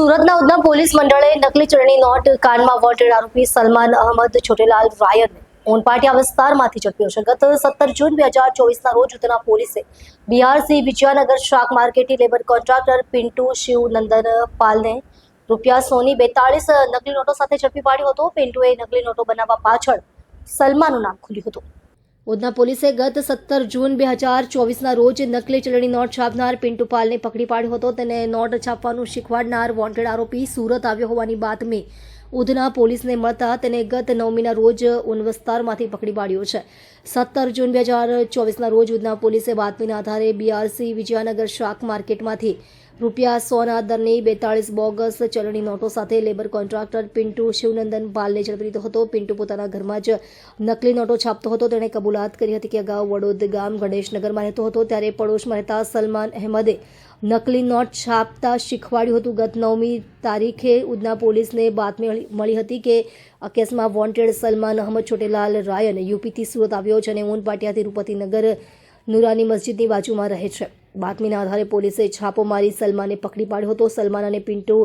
સુરતના ઉધના પોલીસ મંડળે નકલી ચલણી નોટ કાનમાં વોન્ટેડ આરોપી સલમાન અહમદ છોટેલાલ રાયનને ઓનપાટિયા વિસ્તારમાંથી ઝડપ્યો છે. ગત 17 જૂન 2024ના રોજ ઉધના પોલીસે બીઆરસી વિજયાનગર શાક માર્કેટની લેબર કોન્ટ્રાક્ટર પિન્ટુ શિવનંદન પાલને ₹100ની 42 નકલી નોટો સાથે ઝડપી પાડ્યો હતો. પિન્ટુએ નકલી નોટો બનાવવા પાછળ સલમાનનું નામ ખુલ્યું હતું. ઉધના પોલીસે ગત 17 જૂન 2024ના રોજ નકલી ચલણી નોટ છાપનાર પિન્ટુ પાલને પકડી પાડ્યો હતો. તેને નોટ છાપવાનું શીખવાડનાર વોન્ટેડ આરોપી સુરત આવ્યો હોવાની બાતમી ઉધના પોલીસને મળતા તેને ગત 9મીના રોજ ઉન વિસ્તારમાંથી પકડી પાડ્યો છે. 17 જૂન 2024ના રોજ ઉધના પોલીસે બાતમીના આધારે બીઆરસી વિજયાનગર શાક માર્કેટમાંથી ₹100ના દરની 42 બોગસ ચલણી નોટો સાથે લેબર કોન્ટ્રાક્ટર પિન્ટુ શિવનંદન પાલને ઝડપી લીધો હતો. પિન્ટુ પોતાના ઘરમાં જ નકલી નોટો છાપતો હતો. તેણે કબૂલાત કરી હતી કે અગાઉ વડોદ ગામ ગણેશનગરમાં રહેતો હતો ત્યારે પડોશમાં રહેતા સલમાન અહેમદે નકલી નોટ છાપતા શીખવાડ્યું હતું. ગત 9મી તારીખે ઉધના પોલીસને બાતમી મળી હતી કે આ કેસમાં વોન્ટેડ સલમાન અહમદ છોટેલાલ રાયન યુપીથી સુરત આવ્યો છે અને ઊનપાટિયા તિરુપતિનગર નુરાની મસ્જિદની બાજુમાં રહે છે. બાતમીના આધારે પોલીસે છાપો મારી સલમાનને પકડી પાડ્યો હતો. સલમાન અને પિન્ટુ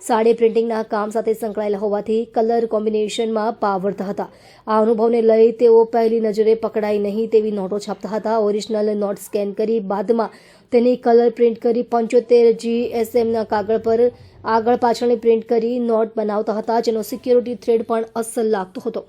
સાડી પ્રિન્ટિંગના કામ સાથે સંકળાયેલા હોવાથી કલર કોમ્બિનેશનમાં પાવરતા હતા. આ અનુભવને લઈ તેઓ પહેલી નજરે પકડાય નહીં તેવી નોટો છાપતા હતા. ઓરિજિનલ નોટ સ્કેન કરી બાદમાં તેની કલર પ્રિન્ટ કરી 75 GSMના કાગળ પર આગળ પાછળની પ્રિન્ટ કરી નોટ બનાવતા હતા, જેનો સિક્યોરિટી થ્રેડ પણ અસલ લાગતો હતો.